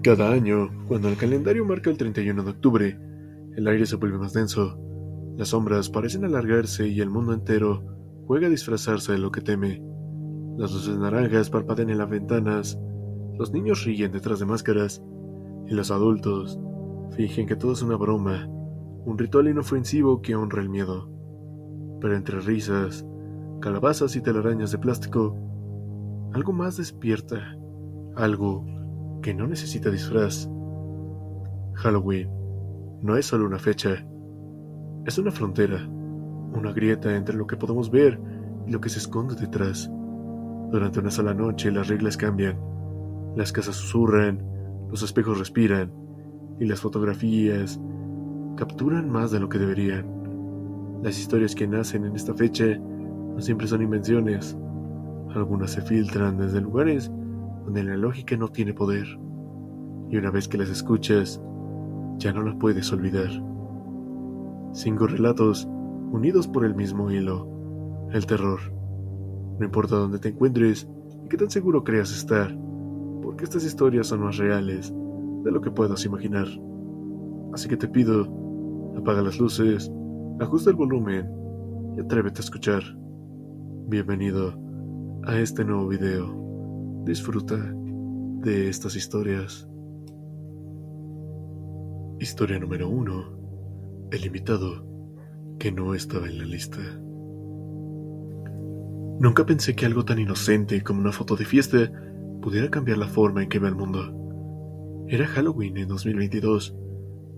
Cada año, cuando el calendario marca el 31 de octubre, el aire se vuelve más denso, las sombras parecen alargarse y el mundo entero juega a disfrazarse de lo que teme. Las luces naranjas parpadean en las ventanas, los niños ríen detrás de máscaras, y los adultos fingen que todo es una broma, un ritual inofensivo que honra el miedo. Pero entre risas, calabazas y telarañas de plástico, algo más despierta, algo que no necesita disfraz. Halloween no es solo una fecha, es una frontera, una grieta entre lo que podemos ver y lo que se esconde detrás. Durante una sola noche las reglas cambian, las casas susurran, los espejos respiran y las fotografías capturan más de lo que deberían. Las historias que nacen en esta fecha no siempre son invenciones, algunas se filtran desde lugares donde la lógica no tiene poder, y una vez que las escuchas, ya no las puedes olvidar. 5 relatos unidos por el mismo hilo, el terror. No importa dónde te encuentres y qué tan seguro creas estar, porque estas historias son más reales de lo que puedas imaginar. Así que te pido, apaga las luces, ajusta el volumen y atrévete a escuchar. Bienvenido a este nuevo video. Disfruta de estas historias. Historia número 1. El invitado que no estaba en la lista. Nunca pensé que algo tan inocente como una foto de fiesta pudiera cambiar la forma en que veo el mundo. Era Halloween en 2022.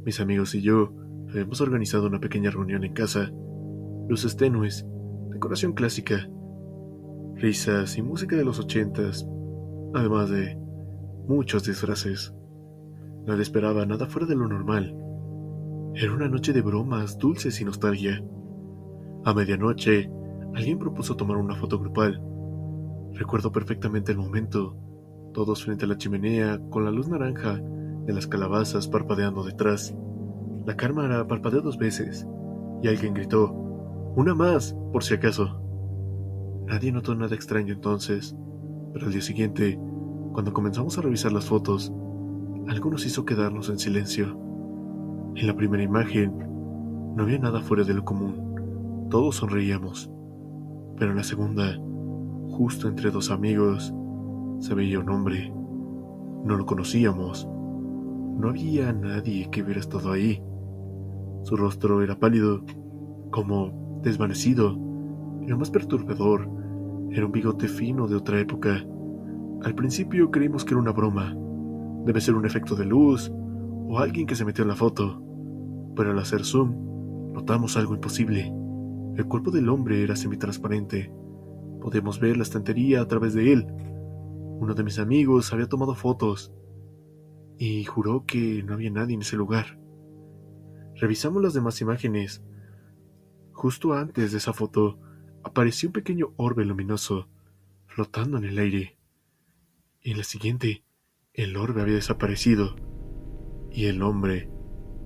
Mis amigos y yo habíamos organizado una pequeña reunión en casa. Luces tenues, decoración clásica, risas y música de los 80s, además de muchos disfraces. Nadie esperaba nada fuera de lo normal. Era una noche de bromas, dulces y nostalgia. A medianoche, alguien propuso tomar una foto grupal. Recuerdo perfectamente el momento, todos frente a la chimenea, con la luz naranja de las calabazas parpadeando detrás. La cámara parpadeó 2 veces, y alguien gritó, «¡Una más, por si acaso!». Nadie notó nada extraño entonces, pero al día siguiente, cuando comenzamos a revisar las fotos, algo nos hizo quedarnos en silencio. En la primera imagen, no había nada fuera de lo común, todos sonreíamos, pero en la segunda, justo entre 2 amigos, se veía un hombre. No lo conocíamos, no había nadie que hubiera estado ahí. Su rostro era pálido, como desvanecido, y lo más perturbador era un bigote fino de otra época. Al principio creímos que era una broma, debe ser un efecto de luz o alguien que se metió en la foto, pero al hacer zoom notamos algo imposible. El cuerpo del hombre era semitransparente, podíamos ver la estantería a través de él. Uno de mis amigos había tomado fotos y juró que no había nadie en ese lugar. Revisamos las demás imágenes. Justo antes de esa foto apareció un pequeño orbe luminoso flotando en el aire, y en la siguiente el orbe había desaparecido y el hombre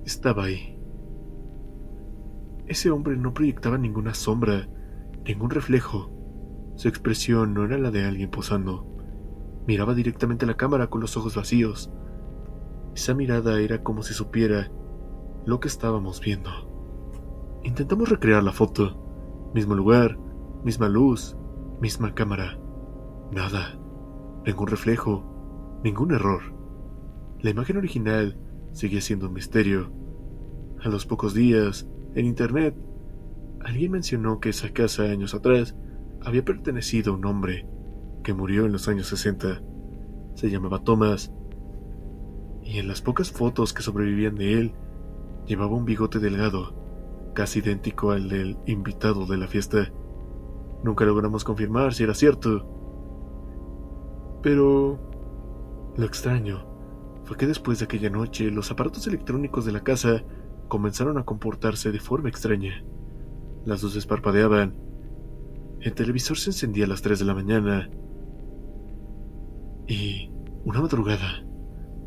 estaba ahí. Ese hombre no proyectaba ninguna sombra, ningún reflejo. Su expresión no era la de alguien posando. Miraba directamente a la cámara con los ojos vacíos. Esa mirada era como si supiera lo que estábamos viendo. Intentamos recrear la foto. Mismo lugar, misma luz, misma cámara. Nada. Ningún reflejo, ningún error. La imagen original seguía siendo un misterio. A los pocos días, en internet, alguien mencionó que esa casa años atrás había pertenecido a un hombre que murió en los años 60. Se llamaba Thomas, y en las pocas fotos que sobrevivían de él, llevaba un bigote delgado, casi idéntico al del invitado de la fiesta. Nunca logramos confirmar si era cierto, pero lo extraño fue que después de aquella noche los aparatos electrónicos de la casa comenzaron a comportarse de forma extraña. Las luces parpadeaban, el televisor se encendía a las 3 de la mañana y, una madrugada,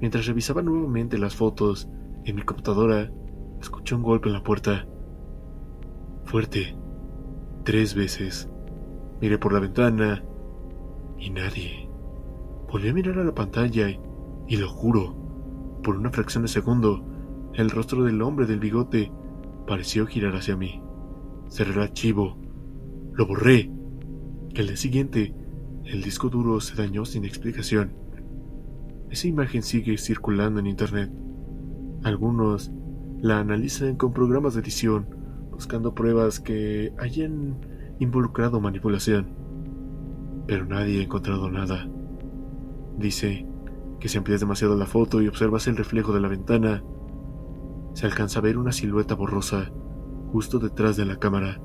mientras revisaba nuevamente las fotos en mi computadora, escuché un golpe en la puerta. Fuerte, 3 veces. Miré por la ventana y nadie. Volví a mirar a la pantalla y lo juro, por una fracción de segundo, el rostro del hombre del bigote pareció girar hacia mí. Cerré el archivo. Lo borré. El día siguiente, el disco duro se dañó sin explicación. Esa imagen sigue circulando en internet. Algunos la analizan con programas de edición, buscando pruebas que hayan involucrado manipulación. Pero nadie ha encontrado nada. Dice que si amplías demasiado la foto y observas el reflejo de la ventana, se alcanza a ver una silueta borrosa justo detrás de la cámara,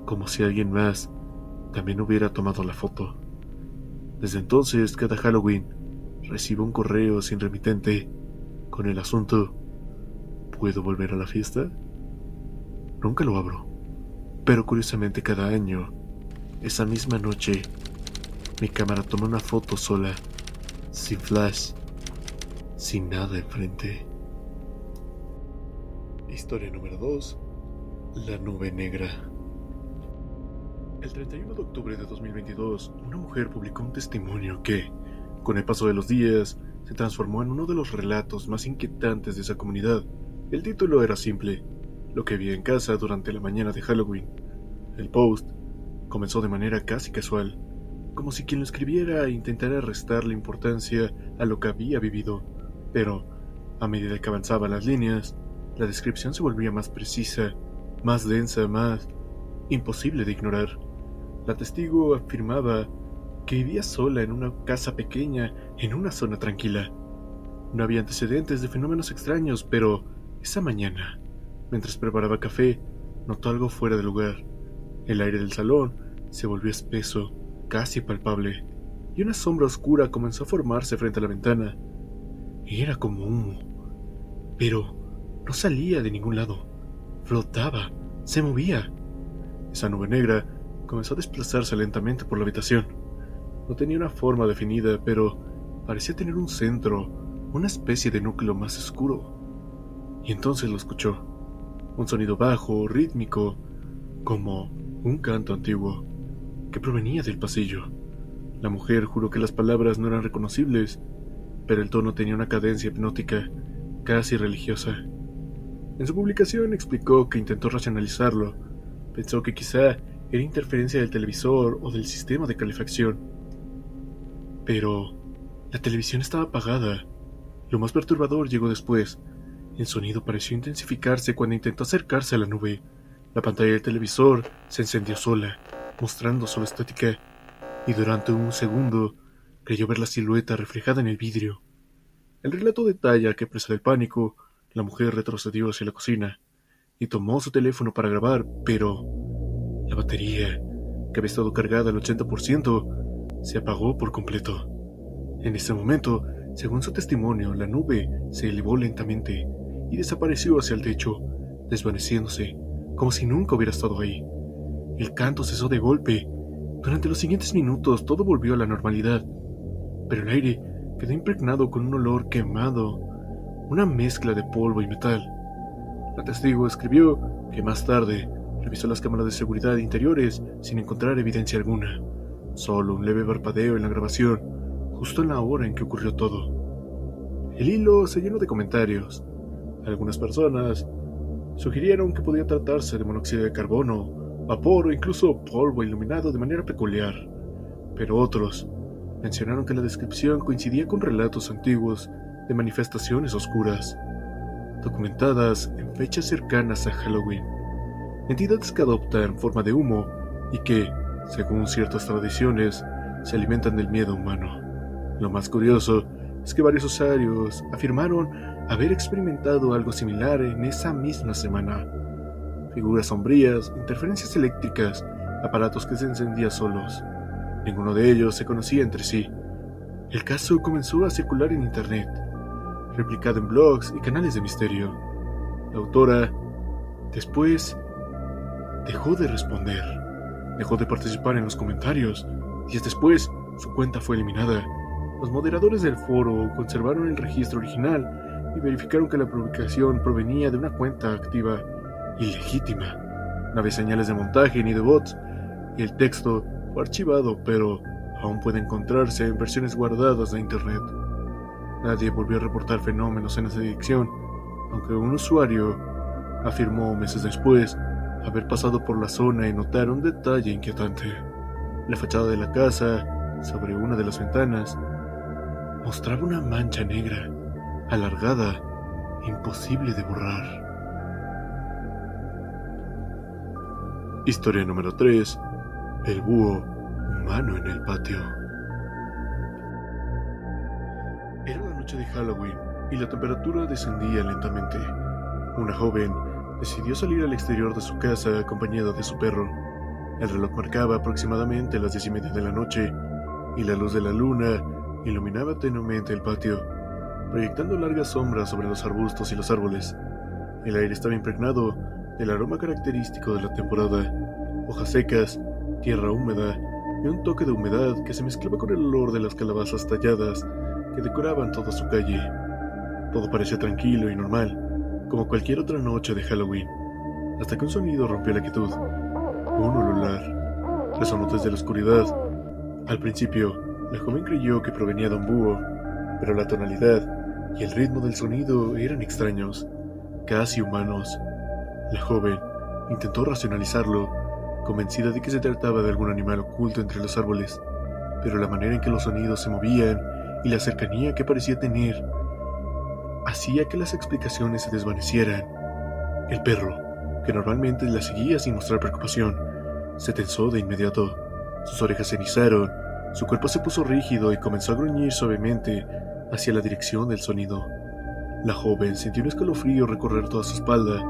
como si alguien más también hubiera tomado la foto. Desde entonces, cada Halloween, recibo un correo sin remitente con el asunto: ¿puedo volver a la fiesta? Nunca lo abro, pero curiosamente cada año, esa misma noche, mi cámara toma una foto sola, sin flash, sin nada enfrente. Historia número 2. La nube negra. El 31 de octubre de 2022, una mujer publicó un testimonio que, con el paso de los días, se transformó en uno de los relatos más inquietantes de esa comunidad. El título era simple: lo que vi en casa durante la mañana de Halloween. El post comenzó de manera casi casual, como si quien lo escribiera intentara restarle importancia a lo que había vivido, pero a medida que avanzaban las líneas, la descripción se volvía más precisa, más densa, más imposible de ignorar. La testigo afirmaba que vivía sola en una casa pequeña en una zona tranquila. No había antecedentes de fenómenos extraños, pero esa mañana, mientras preparaba café, notó algo fuera de lugar. El aire del salón se volvió espeso, casi palpable, y una sombra oscura comenzó a formarse frente a la ventana. Era como humo, pero no salía de ningún lado. Flotaba, se movía. Esa nube negra comenzó a desplazarse lentamente por la habitación. No tenía una forma definida, pero parecía tener un centro, una especie de núcleo más oscuro. Y entonces lo escuchó. Un sonido bajo, rítmico, como un canto antiguo, que provenía del pasillo. La mujer juró que las palabras no eran reconocibles, pero el tono tenía una cadencia hipnótica, casi religiosa. En su publicación explicó que intentó racionalizarlo. Pensó que quizá era interferencia del televisor o del sistema de calefacción. Pero la televisión estaba apagada. Lo más perturbador llegó después. El sonido pareció intensificarse cuando intentó acercarse a la nube. La pantalla del televisor se encendió sola, mostrando solo estática, y durante un segundo creyó ver la silueta reflejada en el vidrio. El relato detalla que, presa del pánico, la mujer retrocedió hacia la cocina y tomó su teléfono para grabar, pero la batería, que había estado cargada al 80%, se apagó por completo. En ese momento, según su testimonio, la nube se elevó lentamente y desapareció hacia el techo, desvaneciéndose, como si nunca hubiera estado ahí. El canto cesó de golpe. Durante los siguientes minutos todo volvió a la normalidad, pero el aire quedó impregnado con un olor quemado, una mezcla de polvo y metal. La testigo escribió que más tarde revisó las cámaras de seguridad interiores sin encontrar evidencia alguna, solo un leve parpadeo en la grabación, justo en la hora en que ocurrió todo. El hilo se llenó de comentarios. Algunas personas sugirieron que podía tratarse de monóxido de carbono, vapor o incluso polvo iluminado de manera peculiar, pero otros mencionaron que la descripción coincidía con relatos antiguos de manifestaciones oscuras, documentadas en fechas cercanas a Halloween, entidades que adoptan forma de humo y que, según ciertas tradiciones, se alimentan del miedo humano. Lo más curioso es que varios usuarios afirmaron haber experimentado algo similar en esa misma semana. Figuras sombrías, interferencias eléctricas, aparatos que se encendían solos. Ninguno de ellos se conocía entre sí. El caso comenzó a circular en internet, replicado en blogs y canales de misterio. La autora, después, dejó de responder, dejó de participar en los comentarios. Días después, su cuenta fue eliminada. Los moderadores del foro conservaron el registro original y verificaron que la publicación provenía de una cuenta activa y legítima. No había señales de montaje ni de bots, y el texto fue archivado, pero aún puede encontrarse en versiones guardadas de internet. Nadie volvió a reportar fenómenos en esa dirección, aunque un usuario afirmó meses después haber pasado por la zona y notar un detalle inquietante. La fachada de la casa, sobre una de las ventanas, mostraba una mancha negra, alargada e imposible de borrar. Historia número 3. El búho humano en el patio. Era la noche de Halloween y la temperatura descendía lentamente. Una joven decidió salir al exterior de su casa acompañada de su perro. El reloj marcaba aproximadamente las 10:30 de la noche y la luz de la luna iluminaba tenuemente el patio, proyectando largas sombras sobre los arbustos y los árboles. El aire estaba impregnado del aroma característico de la temporada: hojas secas, tierra húmeda y un toque de humedad que se mezclaba con el olor de las calabazas talladas que decoraban toda su calle. Todo parecía tranquilo y normal, como cualquier otra noche de Halloween, hasta que un sonido rompió la quietud. Un ulular resonó desde la oscuridad. Al principio, la joven creyó que provenía de un búho, pero la tonalidad y el ritmo del sonido eran extraños, casi humanos. La joven intentó racionalizarlo, convencida de que se trataba de algún animal oculto entre los árboles, pero la manera en que los sonidos se movían y la cercanía que parecía tener hacía que las explicaciones se desvanecieran. El perro, que normalmente la seguía sin mostrar preocupación, se tensó de inmediato. Sus orejas se erizaron, su cuerpo se puso rígido y comenzó a gruñir suavemente hacia la dirección del sonido. La joven sintió un escalofrío recorrer toda su espalda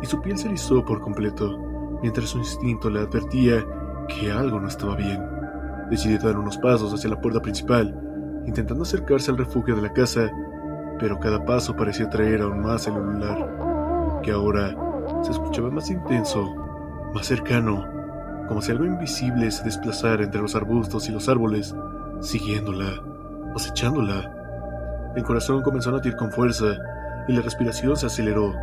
y su piel se erizó por completo, mientras su instinto le advertía que algo no estaba bien. Decidió dar unos pasos hacia la puerta principal, intentando acercarse al refugio de la casa, pero cada paso parecía atraer aún más el ulular, que ahora se escuchaba más intenso, más cercano, como si algo invisible se desplazara entre los arbustos y los árboles, siguiéndola, acechándola. El corazón comenzó a latir con fuerza y la respiración se aceleró.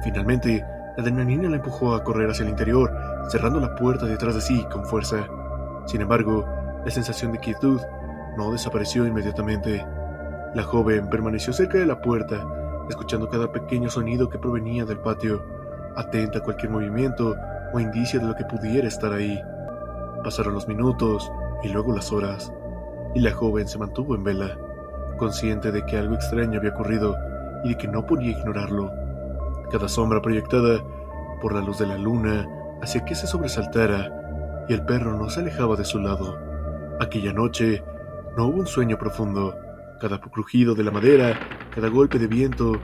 Finalmente, la adrenalina la empujó a correr hacia el interior, cerrando la puerta detrás de sí con fuerza. Sin embargo, la sensación de quietud no desapareció inmediatamente. La joven permaneció cerca de la puerta, escuchando cada pequeño sonido que provenía del patio, atenta a cualquier movimiento o indicio de lo que pudiera estar ahí. Pasaron los minutos y luego las horas, y la joven se mantuvo en vela, consciente de que algo extraño había ocurrido y de que no podía ignorarlo. Cada sombra proyectada por la luz de la luna hacía que se sobresaltara, y el perro no se alejaba de su lado. Aquella noche no hubo un sueño profundo. Cada crujido de la madera, cada golpe de viento,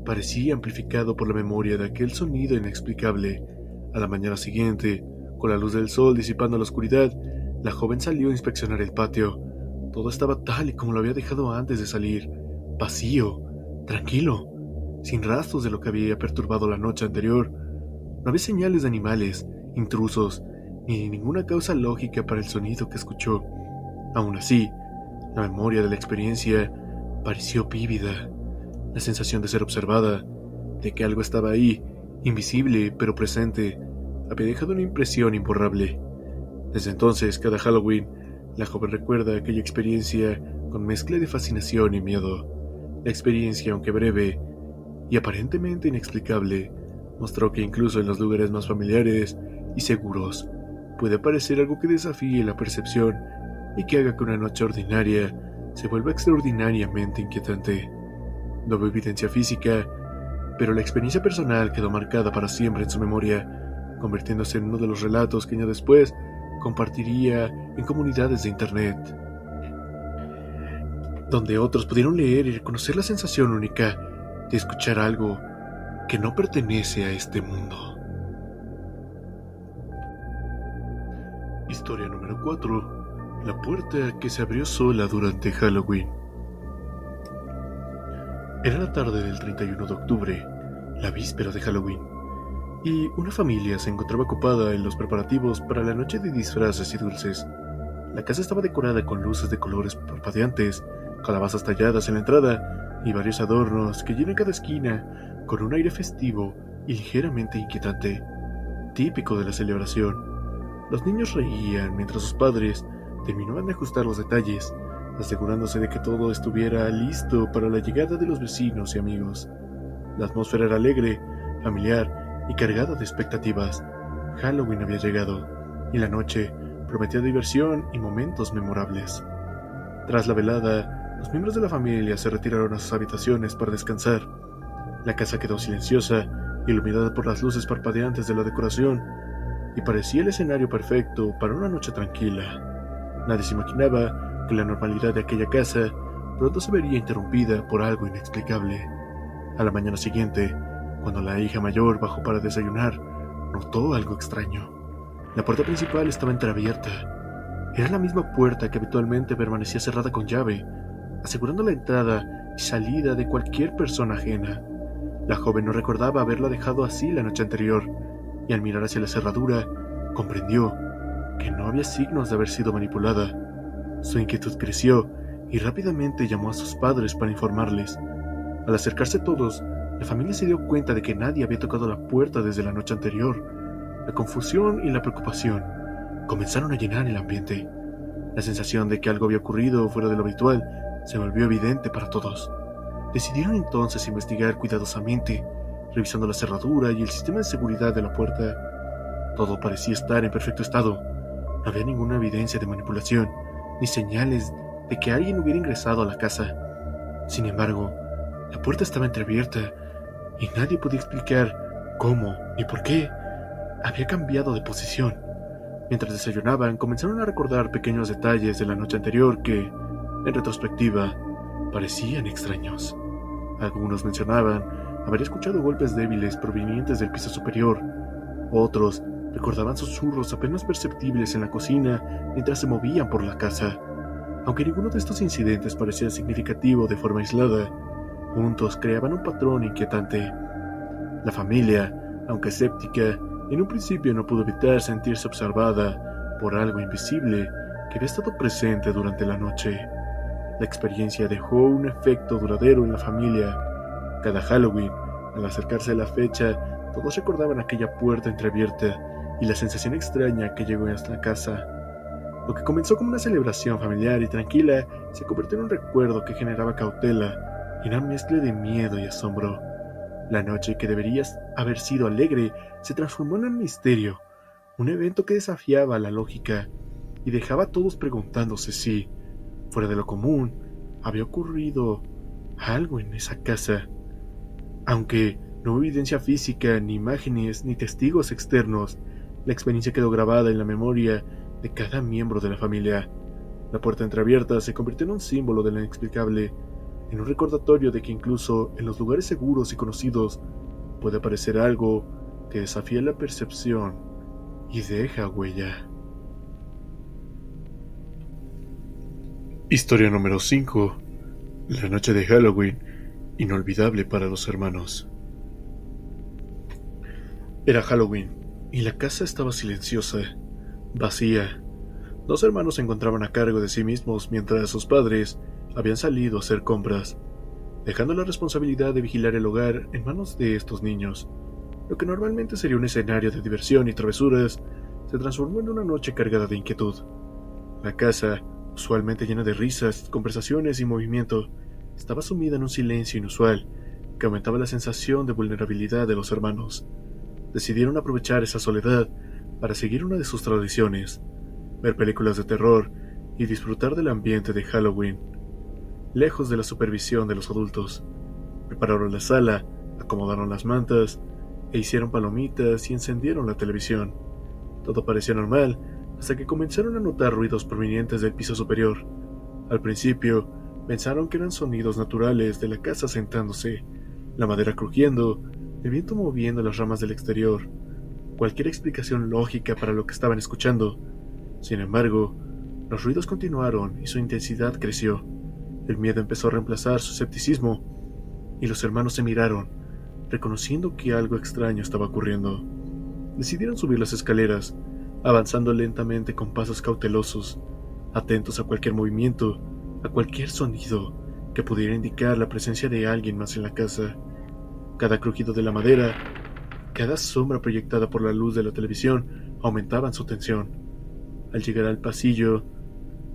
parecía amplificado por la memoria de aquel sonido inexplicable. A la mañana siguiente, con la luz del sol disipando la oscuridad, la joven salió a inspeccionar el patio. Todo estaba tal y como lo había dejado antes de salir, vacío, tranquilo, sin rastros de lo que había perturbado la noche anterior. No había señales de animales, intrusos, ni ninguna causa lógica para el sonido que escuchó. Aún así, la memoria de la experiencia pareció vívida. La sensación de ser observada, de que algo estaba ahí, invisible pero presente, había dejado una impresión imborrable. Desde entonces, cada Halloween, la joven recuerda aquella experiencia con mezcla de fascinación y miedo. La experiencia, aunque breve y aparentemente inexplicable, mostró que incluso en los lugares más familiares y seguros puede aparecer algo que desafíe la percepción y que haga que una noche ordinaria se vuelva extraordinariamente inquietante. No hubo evidencia física, pero la experiencia personal quedó marcada para siempre en su memoria, convirtiéndose en uno de los relatos que años después compartiría en comunidades de internet, donde otros pudieron leer y reconocer la sensación única de escuchar algo que no pertenece a este mundo. Historia número 4. La puerta que se abrió sola durante Halloween. Era la tarde del 31 de octubre, la víspera de Halloween, y una familia se encontraba ocupada en los preparativos para la noche de disfraces y dulces. La casa estaba decorada con luces de colores parpadeantes, calabazas talladas en la entrada y varios adornos que llenan cada esquina con un aire festivo y ligeramente inquietante, típico de la celebración. Los niños reían mientras sus padres terminaban de ajustar los detalles, asegurándose de que todo estuviera listo para la llegada de los vecinos y amigos. La atmósfera era alegre, familiar y cargada de expectativas. Halloween había llegado, y la noche prometía diversión y momentos memorables. Tras la velada, los miembros de la familia se retiraron a sus habitaciones para descansar. La casa quedó silenciosa, iluminada por las luces parpadeantes de la decoración, y parecía el escenario perfecto para una noche tranquila. Nadie se imaginaba que la normalidad de aquella casa pronto se vería interrumpida por algo inexplicable. A la mañana siguiente, cuando la hija mayor bajó para desayunar, notó algo extraño. La puerta principal estaba entreabierta. Era la misma puerta que habitualmente permanecía cerrada con llave, asegurando la entrada y salida de cualquier persona ajena. La joven no recordaba haberla dejado así la noche anterior, y al mirar hacia la cerradura, comprendió que no había signos de haber sido manipulada. Su inquietud creció y rápidamente llamó a sus padres para informarles. Al acercarse todos, la familia se dio cuenta de que nadie había tocado la puerta desde la noche anterior. La confusión y la preocupación comenzaron a llenar el ambiente. La sensación de que algo había ocurrido fuera de lo habitual se volvió evidente para todos. Decidieron entonces investigar cuidadosamente, revisando la cerradura y el sistema de seguridad de la puerta. Todo parecía estar en perfecto estado. No había ninguna evidencia de manipulación, ni señales de que alguien hubiera ingresado a la casa. Sin embargo, la puerta estaba entreabierta y nadie podía explicar cómo ni por qué había cambiado de posición. Mientras desayunaban, comenzaron a recordar pequeños detalles de la noche anterior que, en retrospectiva, parecían extraños. Algunos mencionaban haber escuchado golpes débiles provenientes del piso superior. Otros recordaban susurros apenas perceptibles en la cocina mientras se movían por la casa. Aunque ninguno de estos incidentes parecía significativo de forma aislada, juntos creaban un patrón inquietante. La familia, aunque escéptica, en un principio no pudo evitar sentirse observada por algo invisible que había estado presente durante la noche. La experiencia dejó un efecto duradero en la familia. Cada Halloween, al acercarse a la fecha, todos recordaban aquella puerta entreabierta y la sensación extraña que llegó hasta la casa. Lo que comenzó como una celebración familiar y tranquila se convirtió en un recuerdo que generaba cautela y una mezcla de miedo y asombro. La noche que debería haber sido alegre se transformó en un misterio, un evento que desafiaba la lógica y dejaba a todos preguntándose si, fuera de lo común, había ocurrido algo en esa casa. Aunque no hubo evidencia física, ni imágenes, ni testigos externos, la experiencia quedó grabada en la memoria de cada miembro de la familia. La puerta entreabierta se convirtió en un símbolo de lo inexplicable, en un recordatorio de que incluso en los lugares seguros y conocidos puede aparecer algo que desafía la percepción y deja huella. Historia número 5. La noche de Halloween, inolvidable para los hermanos. Era Halloween, y la casa estaba silenciosa, vacía. Dos hermanos se encontraban a cargo de sí mismos mientras sus padres habían salido a hacer compras, dejando la responsabilidad de vigilar el hogar en manos de estos niños. Lo que normalmente sería un escenario de diversión y travesuras se transformó en una noche cargada de inquietud. La casa, usualmente llena de risas, conversaciones y movimiento, estaba sumida en un silencio inusual que aumentaba la sensación de vulnerabilidad de los hermanos. Decidieron aprovechar esa soledad para seguir una de sus tradiciones: ver películas de terror y disfrutar del ambiente de Halloween, lejos de la supervisión de los adultos. Prepararon la sala, acomodaron las mantas, e hicieron palomitas y encendieron la televisión. Todo parecía normal hasta que comenzaron a notar ruidos provenientes del piso superior. Al principio, pensaron que eran sonidos naturales de la casa sentándose, la madera crujiendo, el viento moviendo las ramas del exterior, cualquier explicación lógica para lo que estaban escuchando. Sin embargo, los ruidos continuaron y su intensidad creció. El miedo empezó a reemplazar su escepticismo, y los hermanos se miraron, reconociendo que algo extraño estaba ocurriendo. Decidieron subir las escaleras, avanzando lentamente con pasos cautelosos, atentos a cualquier movimiento, a cualquier sonido que pudiera indicar la presencia de alguien más en la casa. Cada crujido de la madera, cada sombra proyectada por la luz de la televisión aumentaban su tensión. Al llegar al pasillo,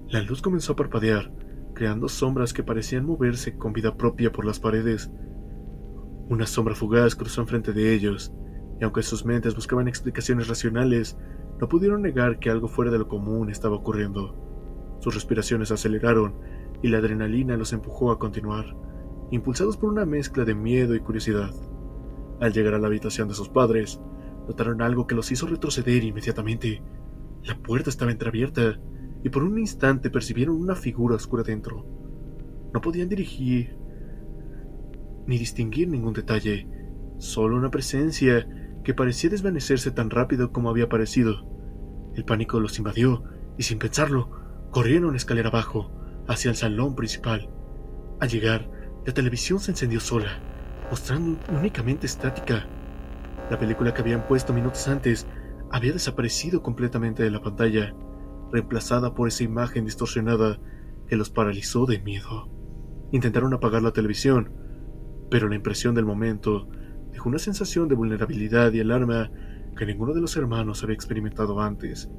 la luz comenzó a parpadear, creando sombras que parecían moverse con vida propia por las paredes. Una sombra fugaz cruzó enfrente de ellos, y aunque sus mentes buscaban explicaciones racionales, no pudieron negar que algo fuera de lo común estaba ocurriendo. Sus respiraciones se aceleraron y la adrenalina los empujó a continuar, impulsados por una mezcla de miedo y curiosidad. Al llegar a la habitación de sus padres, notaron algo que los hizo retroceder inmediatamente. La puerta estaba entreabierta y por un instante percibieron una figura oscura dentro. No podían dirigir ni distinguir ningún detalle, solo una presencia que parecía desvanecerse tan rápido como había aparecido. El pánico los invadió y sin pensarlo, corrieron escalera abajo, hacia el salón principal. Al llegar, la televisión se encendió sola, mostrando únicamente estática. La película que habían puesto minutos antes había desaparecido completamente de la pantalla, reemplazada por esa imagen distorsionada que los paralizó de miedo. Intentaron apagar la televisión, pero la impresión del momento dejó una sensación de vulnerabilidad y alarma que ninguno de los hermanos había experimentado antes.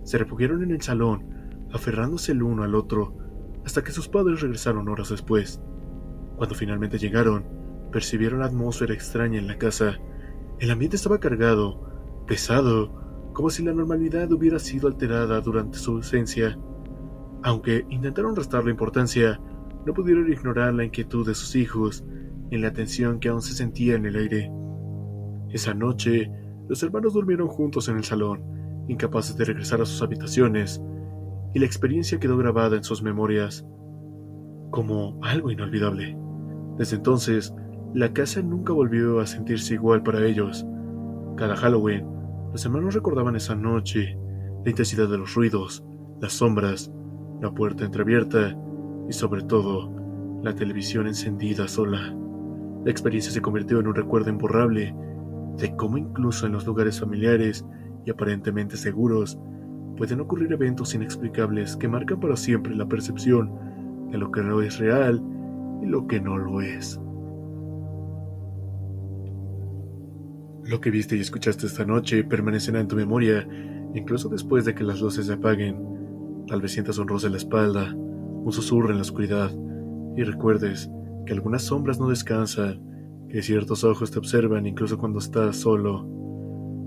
Se refugiaron en el salón, aferrándose el uno al otro, hasta que sus padres regresaron horas después. Cuando finalmente llegaron, percibieron la atmósfera extraña en la casa. El ambiente estaba cargado, pesado, como si la normalidad hubiera sido alterada durante su ausencia. Aunque intentaron restarle importancia, no pudieron ignorar la inquietud de sus hijos y la tensión que aún se sentía en el aire. Esa noche, los hermanos durmieron juntos en el salón, incapaces de regresar a sus habitaciones, y la experiencia quedó grabada en sus memorias como algo inolvidable. Desde entonces, la casa nunca volvió a sentirse igual para ellos. Cada Halloween, los hermanos recordaban esa noche, la intensidad de los ruidos, las sombras, la puerta entreabierta y sobre todo, la televisión encendida sola. La experiencia se convirtió en un recuerdo imborrable de cómo incluso en los lugares familiares y aparentemente seguros pueden ocurrir eventos inexplicables que marcan para siempre la percepción de lo que no es real y lo que no lo es. Lo que viste y escuchaste esta noche permanecerá en tu memoria, incluso después de que las luces se apaguen. Tal vez sientas un roce en la espalda, un susurro en la oscuridad, y recuerdes que algunas sombras no descansan, que ciertos ojos te observan incluso cuando estás solo.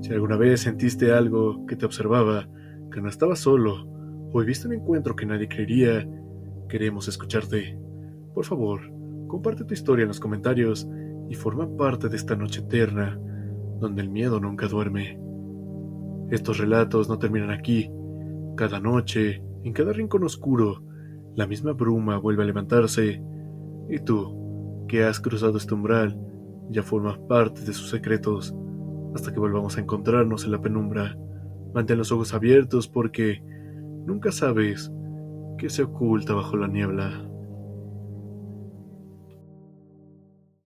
Si alguna vez sentiste algo que te observaba, que no estabas solo, o viviste un encuentro que nadie creería, queremos escucharte. Por favor, comparte tu historia en los comentarios y forma parte de esta noche eterna, donde el miedo nunca duerme. Estos relatos no terminan aquí. Cada noche, en cada rincón oscuro, la misma bruma vuelve a levantarse, y tú, que has cruzado este umbral, ya formas parte de sus secretos. Hasta que volvamos a encontrarnos en la penumbra, mantén los ojos abiertos porque nunca sabes qué se oculta bajo la niebla.